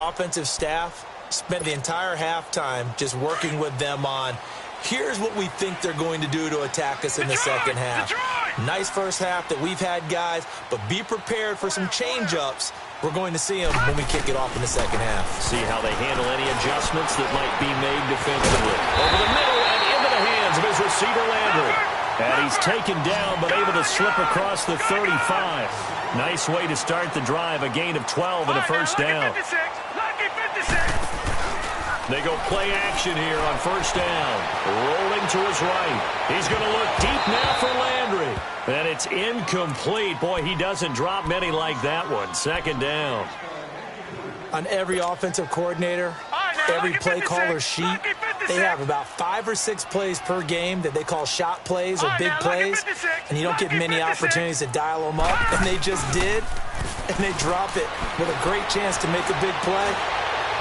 offensive staff spent the entire halftime just working with them on, here's what we think they're going to do to attack us in the second half. Nice first half that we've had, guys, but be prepared for some change-ups. We're going to see them when we kick it off in the second half. See how they handle any adjustments that might be made defensively. Over the middle and into the hands of his receiver, Landry. And he's taken down but able to slip across the 35. Nice way to start the drive, a gain of 12 and a first down. They go play action here on first down. Rolling to his right. He's going to look deep now for Landry. And it's incomplete. Boy, he doesn't drop many like that one. Second down. On every offensive coordinator, every play caller sheet, they have about 5 or 6 plays per game that they call shot plays or big plays, and you don't get many opportunities to dial them up, and they just did, and they drop it with a great chance to make a big play.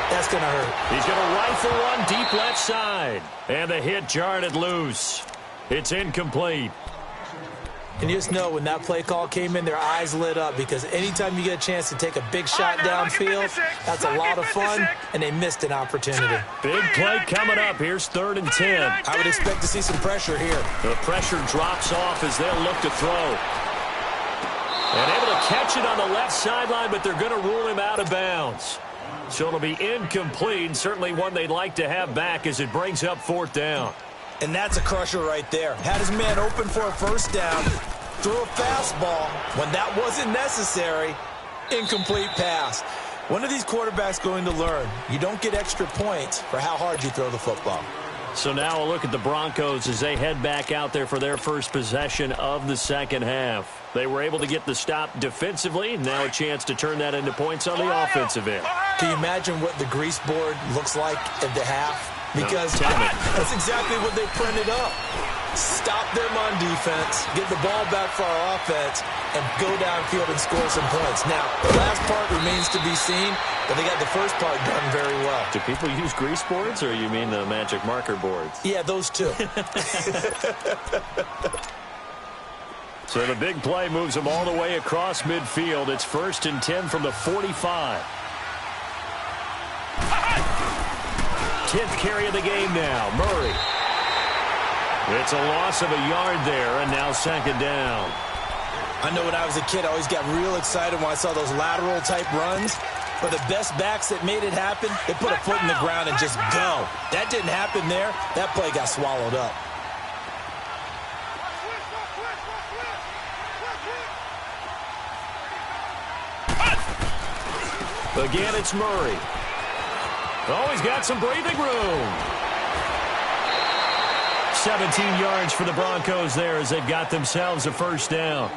That's going to hurt. He's going to rifle one deep left side, and the hit jarred it loose. It's incomplete. And you just know when that play call came in, their eyes lit up, because anytime you get a chance to take a big shot downfield, that's a lot of fun, and they missed an opportunity. Big play coming up. Here's 3rd and 10. I would expect to see some pressure here. The pressure drops off as they'll look to throw. And able to catch it on the left sideline, but they're going to rule him out of bounds. So it'll be incomplete, certainly one they'd like to have back as it brings up 4th down. And that's a crusher right there. Had his man open for a first down, threw a fastball. When that wasn't necessary, incomplete pass. When are these quarterbacks going to learn? You don't get extra points for how hard you throw the football. So now a look at the Broncos as they head back out there for their first possession of the second half. They were able to get the stop defensively. Now a chance to turn that into points on the offensive end. Can you imagine what the grease board looks like at the half? Because that's exactly what they printed up. Stop them on defense, get the ball back for our offense, and go downfield and score some points. Now, the last part remains to be seen, but they got the first part done very well. Do people use grease boards, or you mean the magic marker boards? Yeah, those two. So the big play moves them all the way across midfield. It's 1st and 10 from the 45. 10th carry of the game now. Murray. It's a loss of a yard there, and now 2nd down. I know when I was a kid, I always got real excited when I saw those lateral-type runs. But the best backs that made it happen, they put a foot in the ground and just go. That didn't happen there. That play got swallowed up. Again, it's Murray. Oh, he's got some breathing room. 17 yards for the Broncos there as they've got themselves a first down.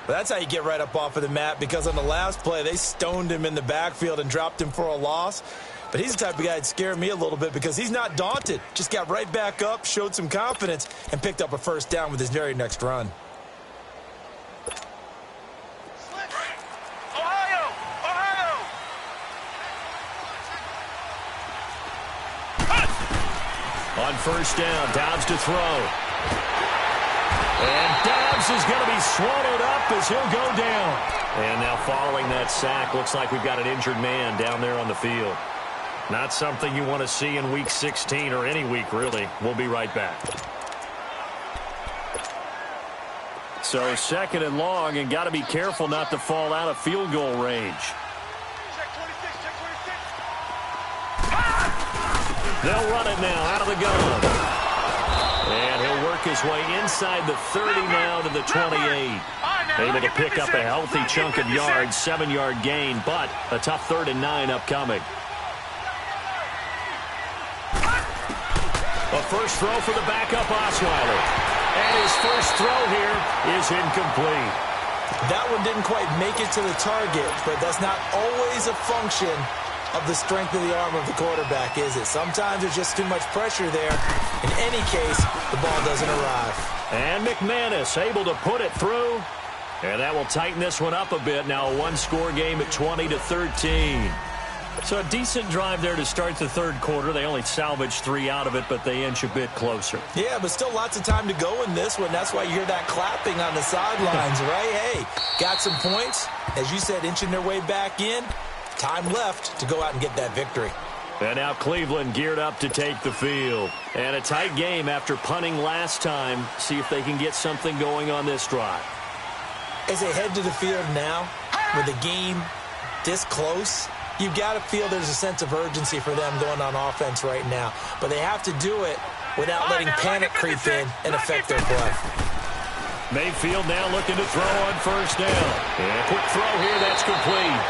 Well, that's how you get right up off of the mat, because on the last play, they stoned him in the backfield and dropped him for a loss. But he's the type of guy that scared me a little bit because he's not daunted. Just got right back up, showed some confidence, and picked up a first down with his very next run. On first down, Dobbs to throw. And Dobbs is going to be swallowed up as he'll go down. And now following that sack, looks like we've got an injured man down there on the field. Not something you want to see in Week 16 or any week, really. We'll be right back. So 2nd and long, and got to be careful not to fall out of field goal range. They'll run it now out of the gun. And he'll work his way inside the 30 now to the 28. Able to pick up a healthy chunk of yards, 7-yard gain, but a tough 3rd and 9 upcoming. A first throw for the backup Osweiler. And his first throw here is incomplete. That one didn't quite make it to the target, but that's not always a function of the strength of the arm of the quarterback, is it? Sometimes there's just too much pressure there. In any case, the ball doesn't arrive. And McManus able to put it through. And that will tighten this one up a bit. Now a one-score game at 20-13. So a decent drive there to start the 3rd quarter. They only salvaged 3 out of it, but they inch a bit closer. Yeah, but still lots of time to go in this one. That's why you hear that clapping on the sidelines, right? Hey, got some points. As you said, inching their way back in. time left to go out and get that victory. And now Cleveland geared up to take the field. And a tight game after punting last time. See if they can get something going on this drive. As they head to the field now, with the game this close, you've got to feel there's a sense of urgency for them going on offense right now. But they have to do it without letting panic creep in and affect their play. Mayfield now looking to throw on first down. And a quick throw here, that's complete.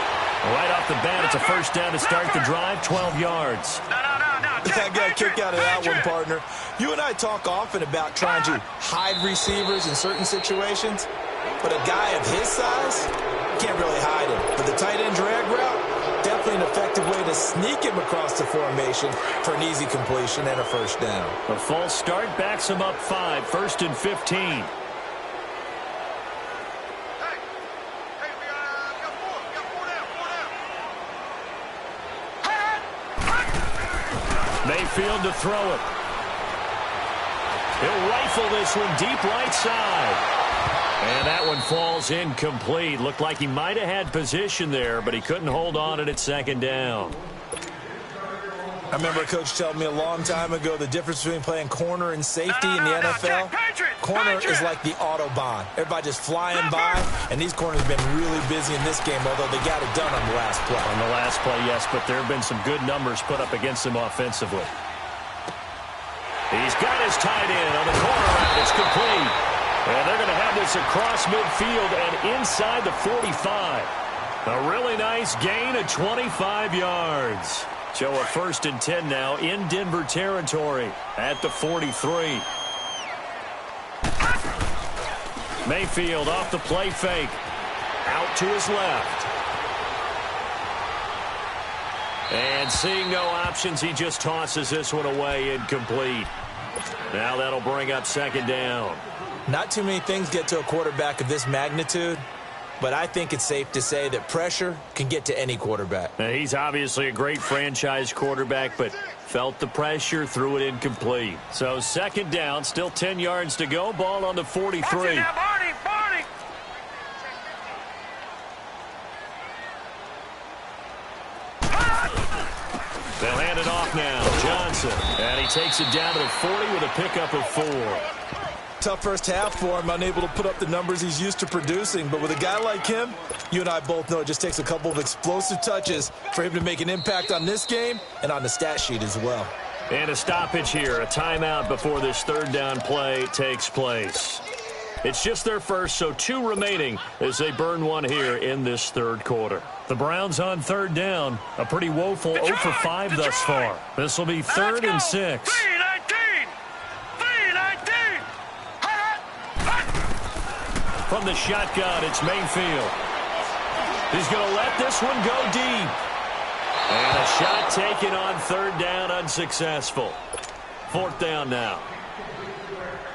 Right off the bat, it's a first down to start the drive, 12 yards. I got a kick out of that one, partner. You and I talk often about trying to hide receivers in certain situations, but a guy of his size can't really hide him. But the tight end drag route, definitely an effective way to sneak him across the formation for an easy completion and a first down. A false start backs him up 5, 1st and 15. Mayfield to throw it. He'll rifle this one deep right side. And that one falls incomplete. Looked like he might have had position there, but he couldn't hold on at second down. I remember a coach telling me a long time ago the difference between playing corner and safety in the NFL. Corner is like the Autobahn. Everybody just flying by, and these corners have been really busy in this game, although they got it done on the last play. On the last play, yes, but there have been some good numbers put up against him offensively. He's got his tight end on the corner route. It's complete. And they're going to have this across midfield and inside the 45. A really nice gain of 25 yards. So a 1st and 10 now in Denver territory at the 43. Mayfield off the play fake. Out to his left. And seeing no options, he just tosses this one away, incomplete. Now that'll bring up second down. Not too many things get to a quarterback of this magnitude, but I think it's safe to say that pressure can get to any quarterback. Now, he's obviously a great franchise quarterback, but felt the pressure, threw it incomplete. So second down, still 10 yards to go, ball on the 43. They'll hand it off now. Johnson. And he takes it down to the 40 with a pickup of 4. Tough first half for him, unable to put up the numbers he's used to producing. But with a guy like him, you and I both know it just takes a couple of explosive touches for him to make an impact on this game and on the stat sheet as well. And a stoppage here, a timeout before this third down play takes place. It's just their first, so 2 remaining as they burn one here in this third quarter. The Browns on third down, a pretty woeful 0 for 5 thus far. This will be 3rd and 6. From the shotgun, it's Mayfield. He's going to let this one go deep. And a shot taken on 3rd down, unsuccessful. 4th down now.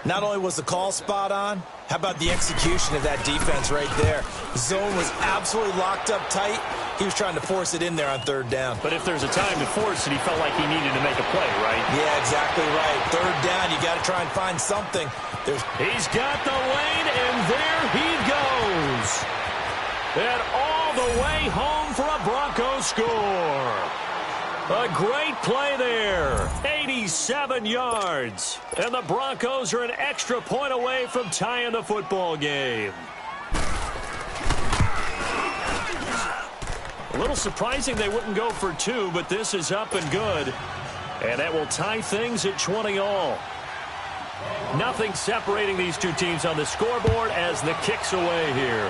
Not only was the call spot on, how about the execution of that defense right there? The zone was absolutely locked up tight. He was trying to force it in there on 3rd down. But if there's a time to force it, he felt like he needed to make a play, right? Yeah, exactly right. 3rd down, you got to try and find something. He's got the lane, and there he goes. And all the way home for a Broncos score. A great play there. 87 yards. And the Broncos are an extra point away from tying the football game. A little surprising they wouldn't go for 2, but this is up and good. And that will tie things at 20 all. Nothing separating these two teams on the scoreboard as the kick's away here.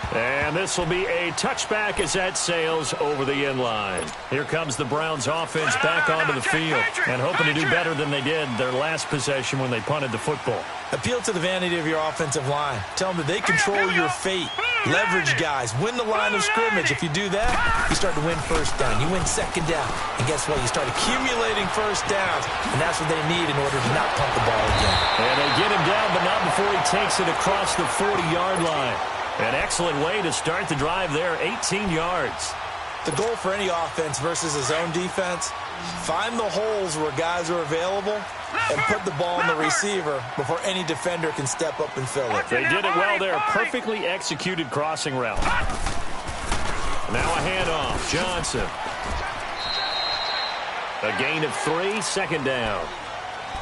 And this will be a touchback as that sails over the end line. Here comes the Browns offense back onto the field and hoping to do better than they did their last possession when they punted the football. Appeal to the vanity of your offensive line. Tell them that they control your fate. Leverage guys. Win the line of scrimmage. If you do that, you start to win first down. You win second down. And guess what? You start accumulating first downs. And that's what they need in order to not punt the ball again. And they get him down, but not before he takes it across the 40-yard line. An excellent way to start the drive there, 18 yards. The goal for any offense versus his own defense Find the holes where guys are available and put the ball in the receiver before any defender can step up and fill it. They did it well there. Perfectly executed crossing route. Now a handoff. Johnson. A gain of 3, second down.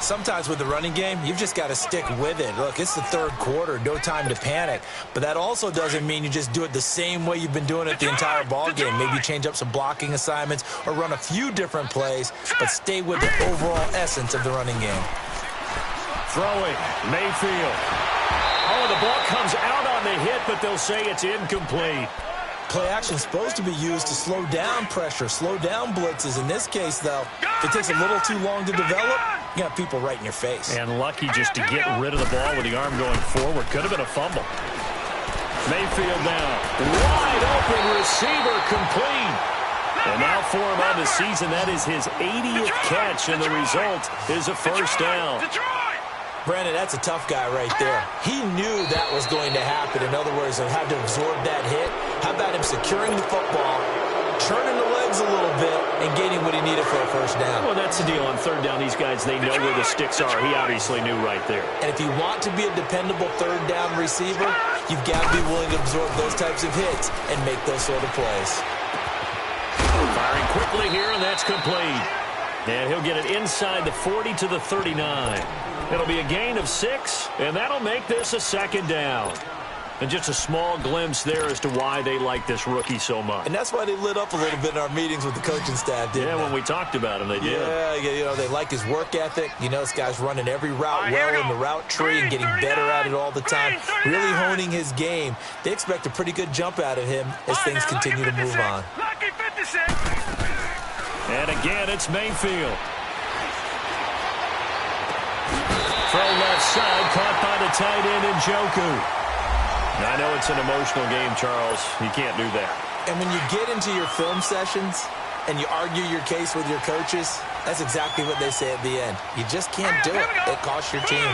Sometimes with the running game, you've just got to stick with it. Look, it's the third quarter, no time to panic. But that also doesn't mean you just do it the same way you've been doing it the entire ball game. Maybe change up some blocking assignments or run a few different plays, but stay with the overall essence of the running game. Throwing, Mayfield. Oh, the ball comes out on the hit, but they'll say it's incomplete. Play action is supposed to be used to slow down pressure, slow down blitzes. In this case, though, if it takes a little too long to develop, you got people right in your face. And lucky just to get rid of the ball with the arm going forward. Could have been a fumble. Mayfield now. Wide open receiver complete. And now for him on the season, that is his 80th catch, and the result is a first down. Brandon, that's a tough guy right there. He knew that was going to happen. In other words, he had to absorb that hit. How about him securing the football, turning the legs a little bit, and getting what he needed for a first down? Well, that's the deal. On third down, these guys, they know where the sticks are. He obviously knew right there. And if you want to be a dependable third down receiver, you've got to be willing to absorb those types of hits and make those sort of plays. Firing quickly here, and that's complete. And he'll get it inside the 40 to the 39. It'll be a gain of 6, and that'll make this a second down. And just a small glimpse there as to why they like this rookie so much. And that's why they lit up a little bit in our meetings with the coaching staff, didn't they? When we talked about him, they did. Yeah, you know, they like his work ethic. You know, this guy's running every route well in the route tree and getting better at it all the time, really honing his game. They expect a pretty good jump out of him as things continue to move on. And again, it's Mayfield. Throw left side, caught by the tight end Njoku. I know it's an emotional game, Charles. You can't do that. And when you get into your film sessions and you argue your case with your coaches, that's exactly what they say at the end. You just can't do it. It costs your team.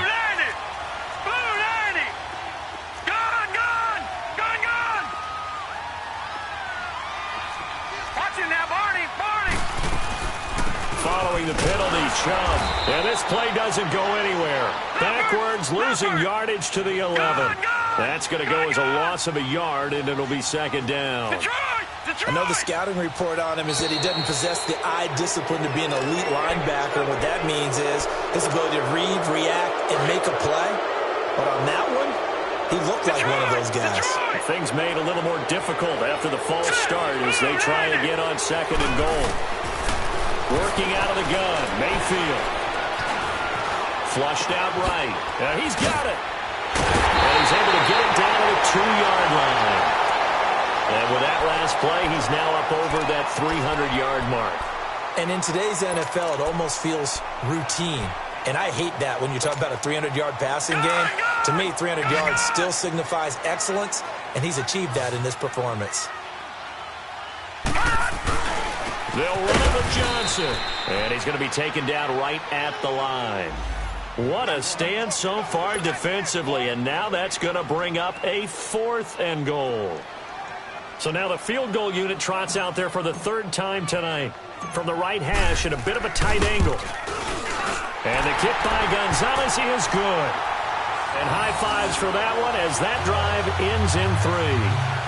Following the penalty, Chubb. And this play doesn't go anywhere. Backwards, losing yardage to the 11. That's going to go as a loss of a yard, and it'll be second down. I know the scouting report on him is that he doesn't possess the eye discipline to be an elite linebacker. What that means is his ability to read, react, and make a play. But on that one, he looked like one of those guys. Things made a little more difficult after the false start as they try again on second and goal. Working out of the gun, Mayfield. Flushed out right. He's got it. And he's able to get it down to the 2-yard line. And with that last play, he's now up over that 300-yard mark. And in today's NFL, it almost feels routine. And I hate that when you talk about a 300-yard passing game. To me, 300 yards still signifies excellence, and he's achieved that in this performance. They'll run it with Johnson. And he's going to be taken down right at the line. What a stand so far defensively. And now that's going to bring up a 4th and goal. So now the field goal unit trots out there for the 3rd time tonight. From the right hash at a bit of a tight angle. And the kick by Gonzalez is good. And high fives for that one as that drive ends in 3.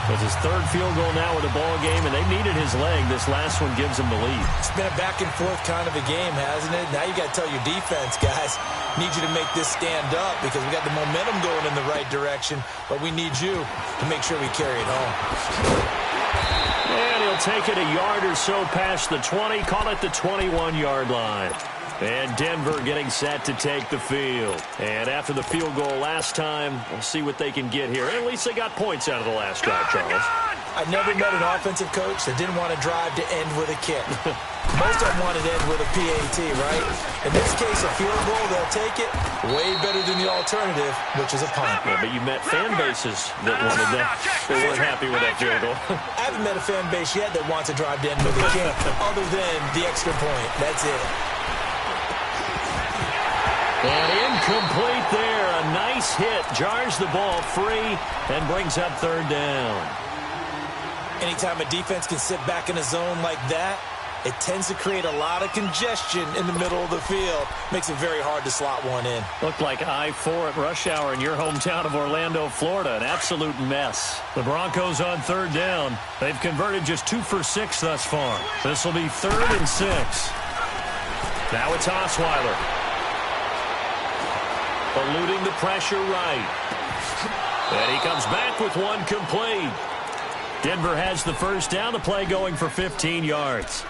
It's his 3rd field goal now with the ball game, and they needed his leg. This last one gives him the lead. It's been a back-and-forth kind of a game, hasn't it? Now you got to tell your defense, guys, need you to make this stand up because we got the momentum going in the right direction, but we need you to make sure we carry it home. And he'll take it a yard or so past the 20, call it the 21-yard line. And Denver getting set to take the field. And after the field goal last time, we'll see what they can get here. At least they got points out of the last drive, Charles. I've never met an offensive coach that didn't want to drive to end with a kick. Most of them wanted to end with a PAT, right? In this case, a field goal, they'll take it. Way better than the alternative, which is a punt. Yeah, but you met fan bases that wanted that. They weren't happy with that field goal. I haven't met a fan base yet that wants to drive to end with a kick other than the extra point. That's it. And incomplete there. A nice hit. Jars the ball free and brings up 3rd down. Anytime a defense can sit back in a zone like that, It tends to create a lot of congestion in the middle of the field. Makes it very hard to slot one in. Looked like I-4 at rush hour in your hometown of Orlando, Florida. An absolute mess. The Broncos on third down. They've converted just 2 for 6 thus far. This will be 3rd and 6. Now it's Osweiler. Eluding the pressure right. And he comes back with one complete. Denver has the first down. The play going for 15 yards.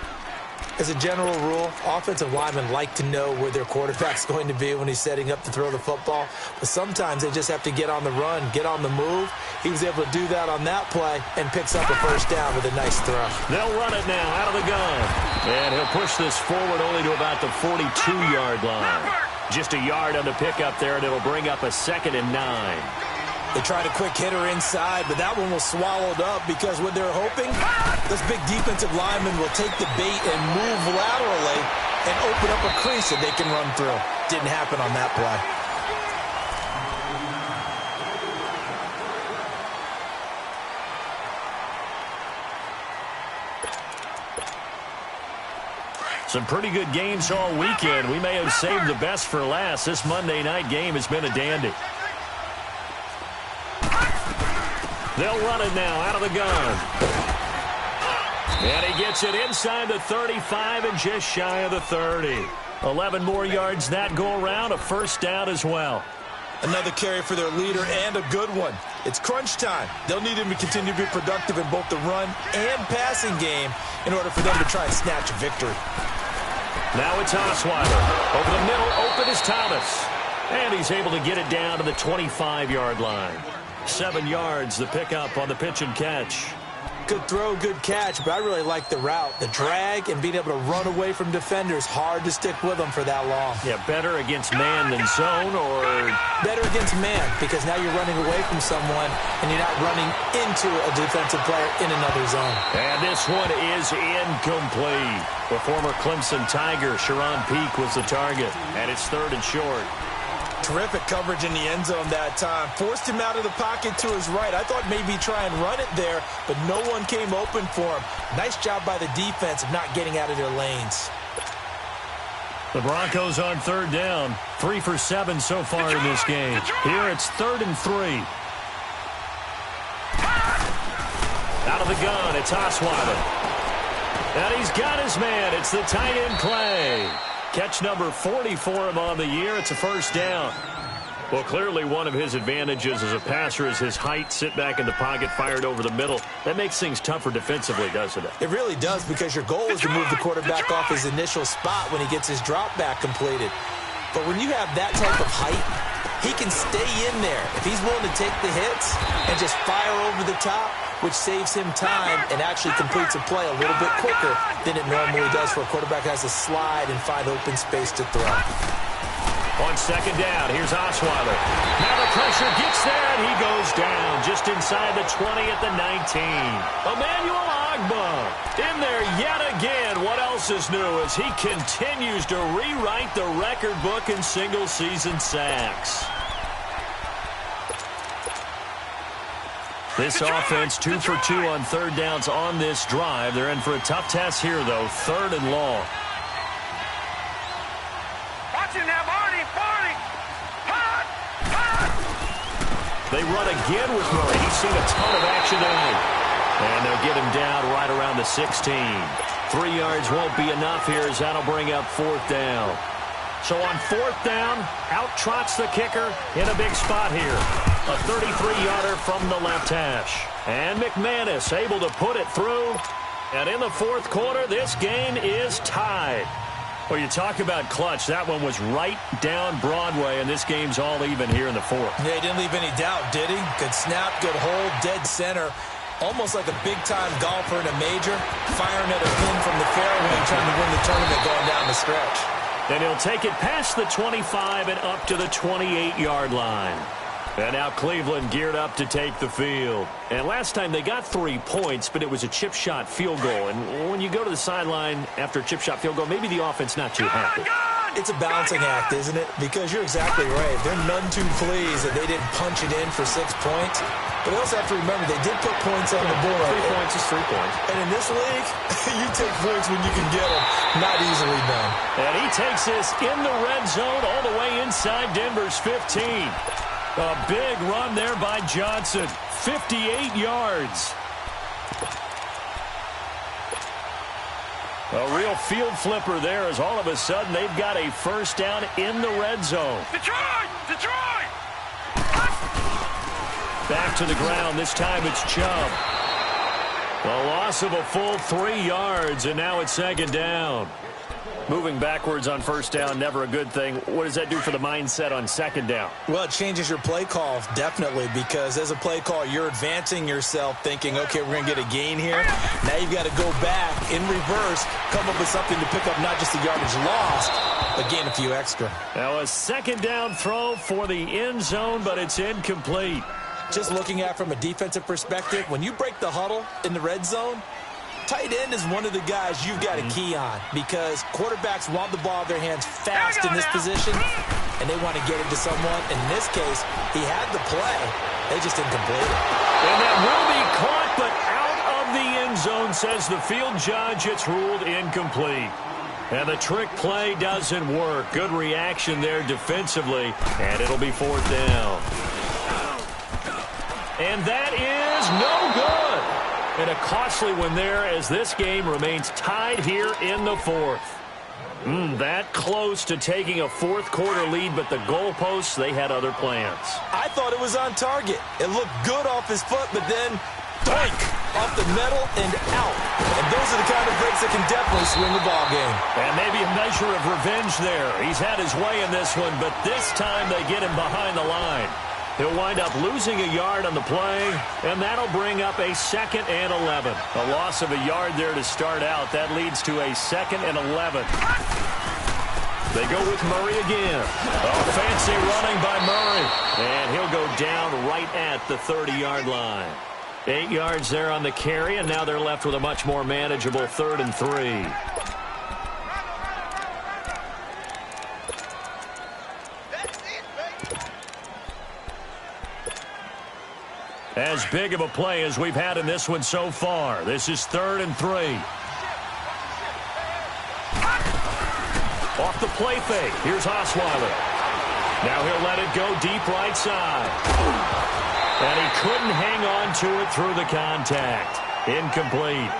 As a general rule, offensive linemen like to know where their quarterback's going to be when he's setting up to throw the football. But sometimes they just have to get on the run, get on the move. He was able to do that on that play and picks up a first down with a nice throw. They'll run it now out of the gun. And he'll push this forward only to about the 42-yard line. Just a yard on the pickup there, and it'll bring up a 2nd and 9. They tried a quick hitter inside, but that one was swallowed up because what they're hoping, this big defensive lineman will take the bait and move laterally and open up a crease that they can run through. Didn't happen on that play. Some pretty good games all weekend. We may have saved the best for last. This Monday night game has been a dandy. They'll run it now out of the gun. And he gets it inside the 35 and just shy of the 30. 11 more yards that go around, a first down as well. Another carry for their leader and a good one. It's crunch time. They'll need him to continue to be productive in both the run and passing game in order for them to try and snatch a victory. Now it's Osweiler. Over the middle, open is Thomas. And he's able to get it down to the 25-yard line. 7 yards, the pickup on the pitch and catch. Good throw, good catch, but I really like the route. The drag and being able to run away from defenders, hard to stick with them for that long. Yeah, better against man than zone, or? Better against man, because now you're running away from someone and you're not running into a defensive player in another zone. And this one is incomplete. The former Clemson Tiger, Sharon Peak, was the target, and it's 3rd and short. Terrific coverage in the end zone that time. Forced him out of the pocket to his right. I thought maybe try and run it there, but no one came open for him. Nice job by the defense of not getting out of their lanes. The Broncos on third down. 3 for 7 so far in this game. Here it's 3rd and 3. Out of the gun, it's Osweiler. And he's got his man. It's the tight end Clay. Catch number 40 for him on the year. It's a first down. Well, clearly one of his advantages as a passer is his height. Sit back in the pocket, fired over the middle. That makes things tougher defensively, doesn't it? It really does, because your goal is to move the quarterback off his initial spot when he gets his drop back completed. But when you have that type of height, he can stay in there. If he's willing to take the hits and just fire over the top, which saves him time and actually completes a play a little bit quicker than it normally does for a quarterback who has to slide and find open space to throw. On second down, here's Osweiler. Now the pressure gets there, and he goes down just inside the 20 at the 19. Emmanuel Ogbah in there yet again. What else is new as he continues to rewrite the record book in single-season sacks. This offense 2 for 2 on third downs on this drive. They're in for a tough test here, though. 3rd and long. Watch him now, Barney. They run again with Murray. He's seen a ton of action tonight. And they'll get him down right around the 16. 3 yards won't be enough here as that'll bring up 4th down. So on 4th down, out trots the kicker in a big spot here. A 33-yarder from the left hash. And McManus able to put it through. And in the 4th quarter, this game is tied. Well, you talk about clutch. That one was right down Broadway, and this game's all even here in the 4th. Yeah, he didn't leave any doubt, did he? Good snap, good hold, dead center. Almost like a big-time golfer in a major, firing at a pin from the fairway, trying to win the tournament going down the stretch. Then he'll take it past the 25 and up to the 28-yard line. And now Cleveland geared up to take the field. And last time they got 3 points, but it was a chip shot field goal. And when you go to the sideline after a chip shot field goal, maybe the offense not too happy. It's a balancing act, isn't it? Because you're exactly right. They're none too pleased that they didn't punch it in for 6 points. But they also have to remember they did put points on the board. 3 points is 3 points. And in this league, you take points when you can get them. Not easily done. And he takes this in the red zone all the way inside Denver's 15. A big run there by Johnson. 58 yards. A real field flipper there as all of a sudden they've got a first down in the red zone. Detroit! Detroit! Back to the ground. This time it's Chubb. A loss of a full 3 yards, and now it's second down. Moving backwards on first down, never a good thing. What does that do for the mindset on second down? Well, it changes your play call, definitely, because as a play call, you're advancing yourself thinking, okay, we're going to get a gain here. Now you've got to go back in reverse, come up with something to pick up not just the yardage lost, but gain a few extra. Now a second down throw for the end zone, but it's incomplete. Just looking at it from a defensive perspective, when you break the huddle in the red zone, tight end is one of the guys you've got to key on because quarterbacks want the ball in their hands fast in this position, and they want to get it to someone. In this case, he had the play. They just didn't complete it. And that will be caught, but out of the end zone, says the field judge. It's ruled incomplete. And the trick play doesn't work. Good reaction there defensively, and it'll be fourth down. And that is no good. And a costly one there as this game remains tied here in the fourth. That close to taking a fourth quarter lead, but the goalposts, they had other plans. I thought it was on target. It looked good off his foot, but then, doink, off the metal and out. And those are the kind of breaks that can definitely swing the ball game. And maybe a measure of revenge there. He's had his way in this one, but this time they get him behind the line. He'll wind up losing a yard on the play, and that'll bring up a 2nd and 11. A loss of a yard there to start out. That leads to a 2nd and 11. They go with Murray again. A fancy running by Murray. And he'll go down right at the 30-yard line. 8 yards there on the carry, and now they're left with a much more manageable 3rd and 3. As big of a play as we've had in this one so far. This is 3rd and 3. Off the play fake. Here's Osweiler. Now he'll let it go deep right side. And he couldn't hang on to it through the contact. Incomplete.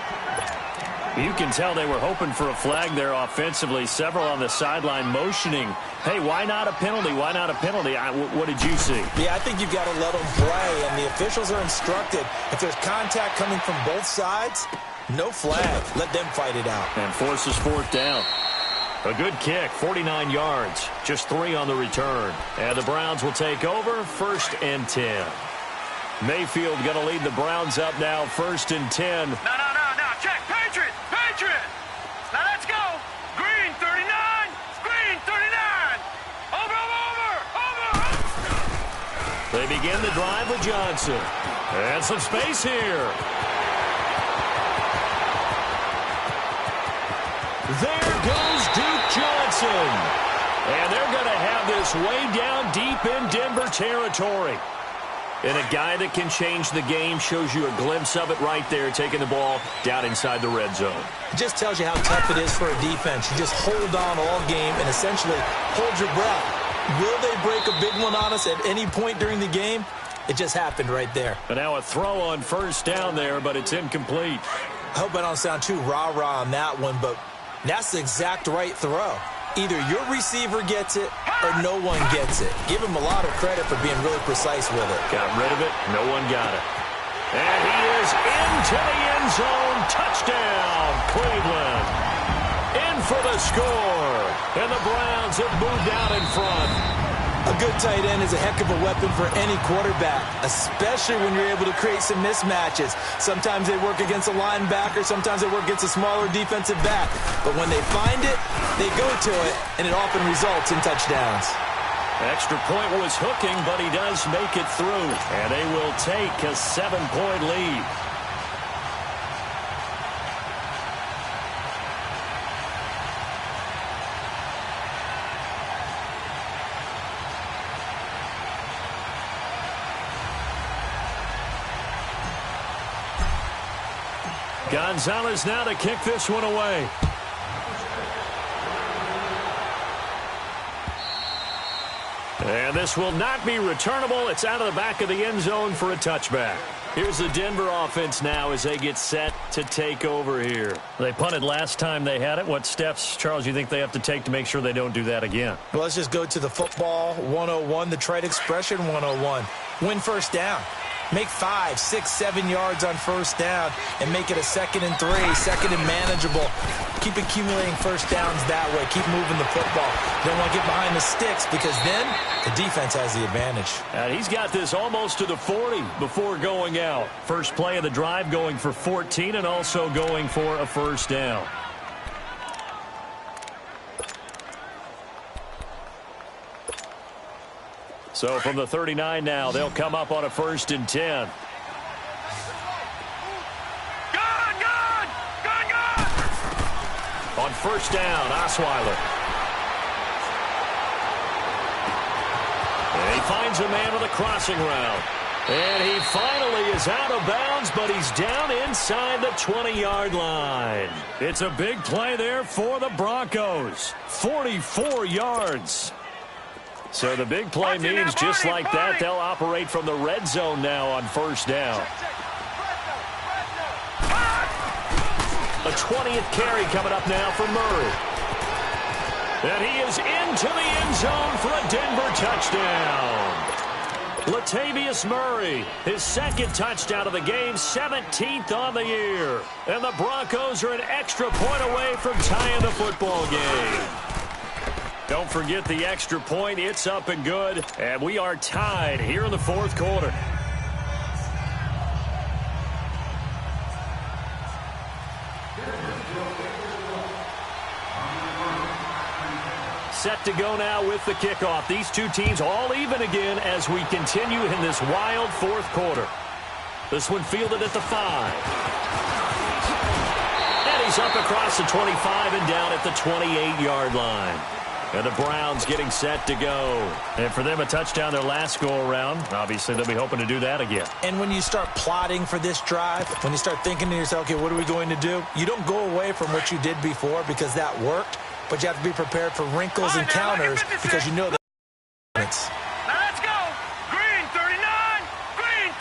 You can tell they were hoping for a flag there offensively. Several on the sideline motioning. Hey, why not a penalty? Why not a penalty? What did you see? Yeah, I think you've got to let them play, and the officials are instructed. If there's contact coming from both sides, no flag. Let them fight it out. And forces fourth down. A good kick, 49 yards. Just 3 on the return. And the Browns will take over, 1st and 10. Mayfield going to lead the Browns up now, 1st and 10. No. Check. Patriot. Now let's go. Green 39. Green 39. Over. They begin the drive with Johnson. And some space here. There goes Duke Johnson. And they're going to have this way down deep in Denver territory. And a guy that can change the game, shows you a glimpse of it right there, taking the ball down inside the red zone. It just tells you how tough it is for a defense. You just hold on all game and essentially hold your breath. Will they break a big one on us at any point during the game? It just happened right there. And now a throw on first down there, but it's incomplete. I hope I don't sound too rah-rah on that one, but that's the exact right throw. Either your receiver gets it or no one gets it. Give him a lot of credit for being really precise with it. Got rid of it. No one got it. And he is into the end zone. Touchdown, Cleveland. In for the score. And the Browns have moved out in front. A good tight end is a heck of a weapon for any quarterback, especially when you're able to create some mismatches. Sometimes they work against a linebacker, sometimes they work against a smaller defensive back. But when they find it, they go to it, and it often results in touchdowns. Extra point was hooking, but he does make it through. And they will take a 7-point lead. Gonzalez now to kick this one away. And this will not be returnable. It's out of the back of the end zone for a touchback. Here's the Denver offense now as they get set to take over here. They punted last time they had it. What steps, Charles, you think they have to take to make sure they don't do that again? Well, let's just go to the football 101, the trite expression 101. Win first down. Make 5, 6, 7 yards on first down and make it a 2nd and 3, 2nd and manageable. Keep accumulating first downs that way. Keep moving the football. You don't want to get behind the sticks because then the defense has the advantage. And he's got this almost to the 40 before going out. First play of the drive going for 14 and also going for a first down. So from the 39 now, they'll come up on a 1st and 10. On first down, Osweiler. And he finds a man with a crossing route. And he finally is out of bounds, but he's down inside the 20-yard line. It's a big play there for the Broncos. 44 yards. So the big play means just like that, they'll operate from the red zone now on first down. A 20th carry coming up now for Murray. And he is into the end zone for a Denver touchdown. Latavius Murray, his 2nd touchdown of the game, 17th on the year. And the Broncos are an extra point away from tying the football game. Don't forget the extra point. It's up and good. And we are tied here in the 4th quarter. Set to go now with the kickoff. These two teams all even again as we continue in this wild 4th quarter. This one fielded at the 5. And he's up across the 25 and down at the 28-yard line. And the Browns getting set to go. And for them, a touchdown their last go-around. Obviously, they'll be hoping to do that again. And when you start plotting for this drive, when you start thinking to yourself, okay, what are we going to do? You don't go away from what you did before because that worked, but you have to be prepared for wrinkles and counters because you know that. Now let's go. Green 39. Green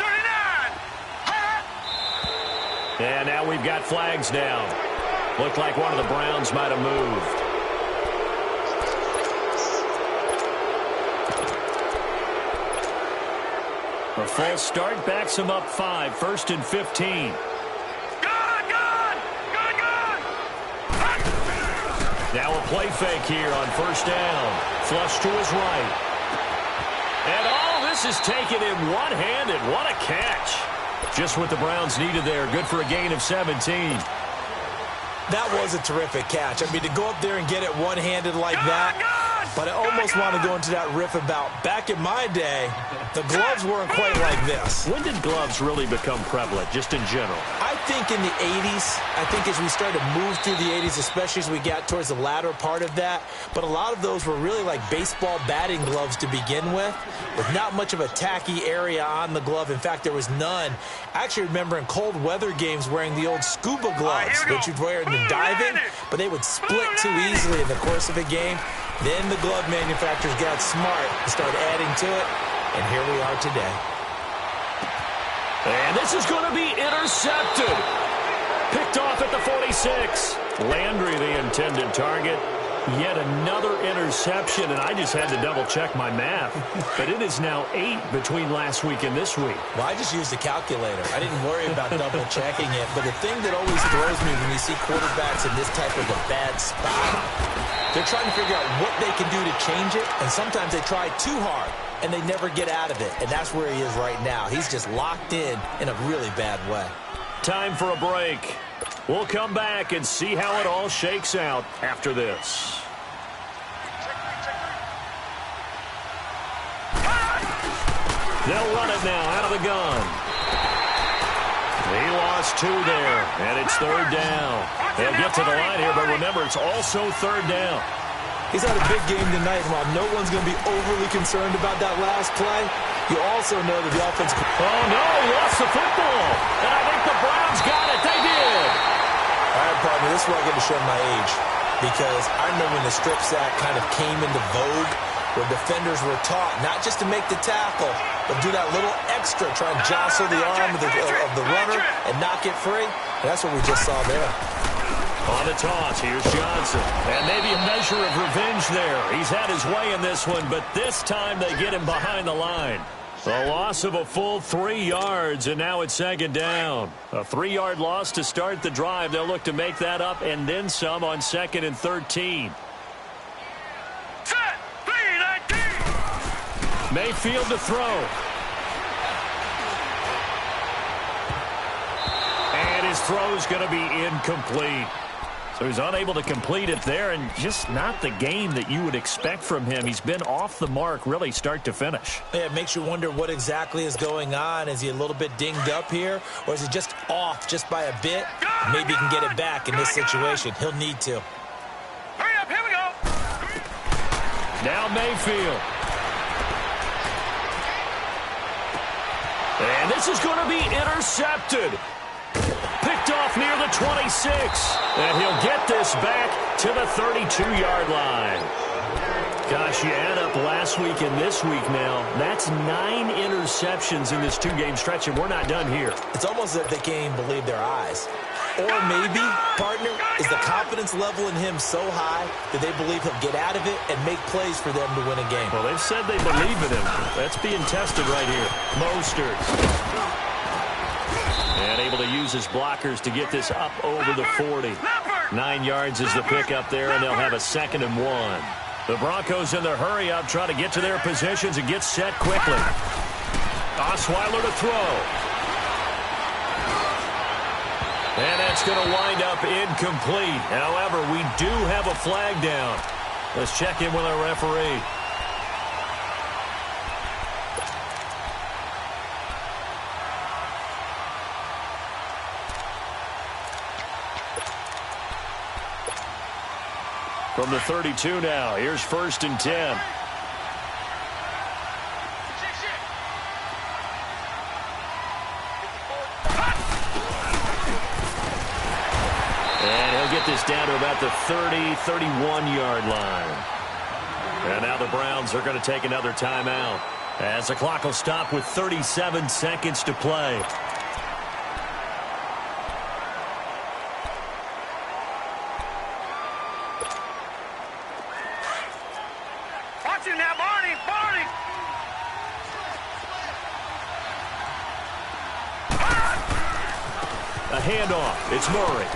39. And now we've got flags down. Looked like one of the Browns might have moved. A false start backs him up 5, 1st and 15. Now a play fake here on first down. Flush to his right. And all this is taken in one-handed. What a catch. Just what the Browns needed there. Good for a gain of 17. That was a terrific catch. I mean, to go up there and get it one-handed like that, but I almost want to go into that riff about back in my day, the gloves weren't quite like this. When did gloves really become prevalent, just in general? I think in the 80s. I think as we started to move through the 80s, especially as we got towards the latter part of that. But a lot of those were really like baseball batting gloves to begin with not much of a tacky area on the glove. In fact, there was none. I actually remember in cold weather games wearing the old scuba gloves, which you'd wear in the diving, but they would split too easily in the course of a game. Then the glove manufacturers got smart and started adding to it, and here we are today. And this is going to be intercepted. Picked off at the 46. Landry, the intended target. Yet another interception, and I just had to double-check my math. But it is now 8 between last week and this week. Well, I just used a calculator. I didn't worry about double-checking it. But the thing that always throws me when you see quarterbacks in this type of a bad spot, they're trying to figure out what they can do to change it, and sometimes they try too hard, and they never get out of it. And that's where he is right now. He's just locked in a really bad way. Time for a break. We'll come back and see how it all shakes out after this. They'll run it now out of the gun. He lost 2 there, and it's 3rd down. They'll get to the line here, but remember, it's also 3rd down. He's had a big game tonight, and while no one's going to be overly concerned about that last play, you also know that the offense... Oh, no, he lost the football. And I think the Browns got it. They did. partner, this is where I get to show my age. Because I remember when the strip sack kind of came into vogue, where defenders were taught not just to make the tackle, but do that little extra, try and jostle the arm of the runner and not get free. And that's what we just saw there. On the toss, here's Johnson. And maybe a measure of revenge there. He's had his way in this one, but this time they get him behind the line. A loss of a full 3 yards, and now it's second down. A 3-yard loss to start the drive. They'll look to make that up and then some on 2nd and 13. Set, 3-19. Mayfield to throw. And his throw's going to be incomplete. So he's unable to complete it there, and just not the game that you would expect from him. He's been off the mark really start to finish. Yeah, it makes you wonder what exactly is going on. Is he a little bit dinged up here, or is he just off just by a bit? Maybe he can get it back in this situation. He'll need to. Hurry up, here we go. Now Mayfield. And this is going to be intercepted. Picked off near the 26. And he'll get this back to the 32-yard line. Gosh, you add up last week and this week now. That's 9 interceptions in this 2-game stretch, and we're not done here. It's almost as if they can't even believe their eyes. Or maybe, partner, is the confidence level in him so high that they believe he'll get out of it and make plays for them to win a game. Well, they've said they believe in him. That's being tested right here. Mostert. And able to use his blockers to get this up over the 40. 9 yards is the pickup there, and they'll have a 2nd and 1. The Broncos in the hurry-up trying to get to their positions and get set quickly. Osweiler to throw. And that's going to wind up incomplete. However, we do have a flag down. Let's check in with our referee. From the 32 now, here's 1st and 10. And he'll get this down to about the 30, 31-yard line. And now the Browns are going to take another timeout as the clock will stop with 37 seconds to play. Watch him now, Barney, Barney. A handoff. It's Murray.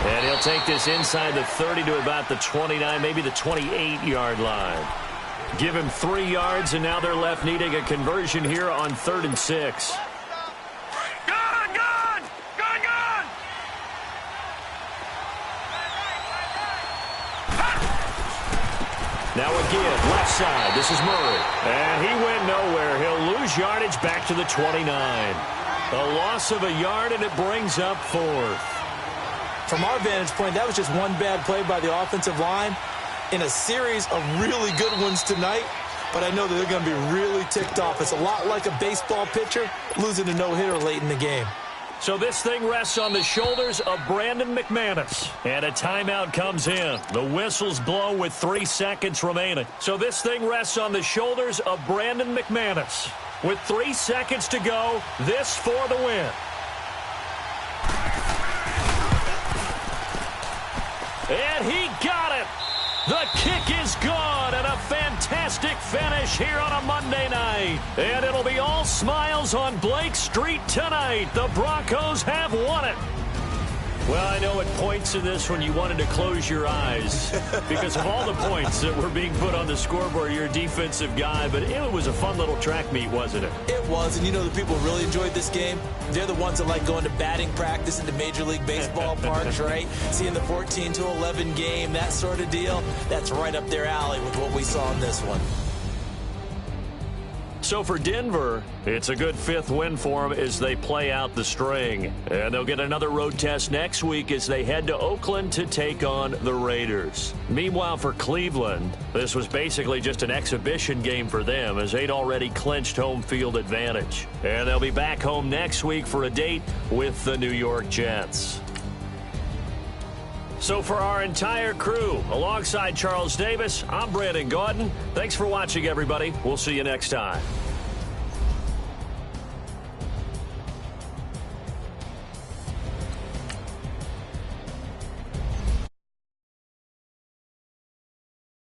And he'll take this inside the 30 to about the 29, maybe the 28-yard line. Give him 3 yards, and now they're left needing a conversion here on 3rd and 6. Gone, gone, gone, gone. Now again, left side. This is Murray. And he went nowhere. He'll lose yardage back to the 29. A loss of a yard, and it brings up 4th. From our vantage point, that was just one bad play by the offensive line in a series of really good ones tonight. But I know that they're going to be really ticked off. It's a lot like a baseball pitcher losing a no-hitter late in the game. So this thing rests on the shoulders of Brandon McManus. And a timeout comes in. The whistles blow with 3 seconds remaining. So this thing rests on the shoulders of Brandon McManus. With 3 seconds to go, this for the win. And he got it. The kick is gone, and a fantastic finish here on a Monday night. And it'll be all smiles on Blake Street tonight. The Broncos have won it. Well, I know at points in this one you wanted to close your eyes because of all the points that were being put on the scoreboard. You're a defensive guy, but it was a fun little track meet, wasn't it? It was, and you know the people who really enjoyed this game? They're the ones that like going to batting practice into Major League Baseball parks, right? Seeing the 14-11 game, that sort of deal. That's right up their alley with what we saw in this one. So for Denver, it's a good 5th win for them as they play out the string. And they'll get another road test next week as they head to Oakland to take on the Raiders. Meanwhile, for Cleveland, this was basically just an exhibition game for them as they'd already clinched home field advantage. And they'll be back home next week for a date with the New York Jets. So for our entire crew, alongside Charles Davis, I'm Brandon Gaudin. Thanks for watching, everybody. We'll see you next time.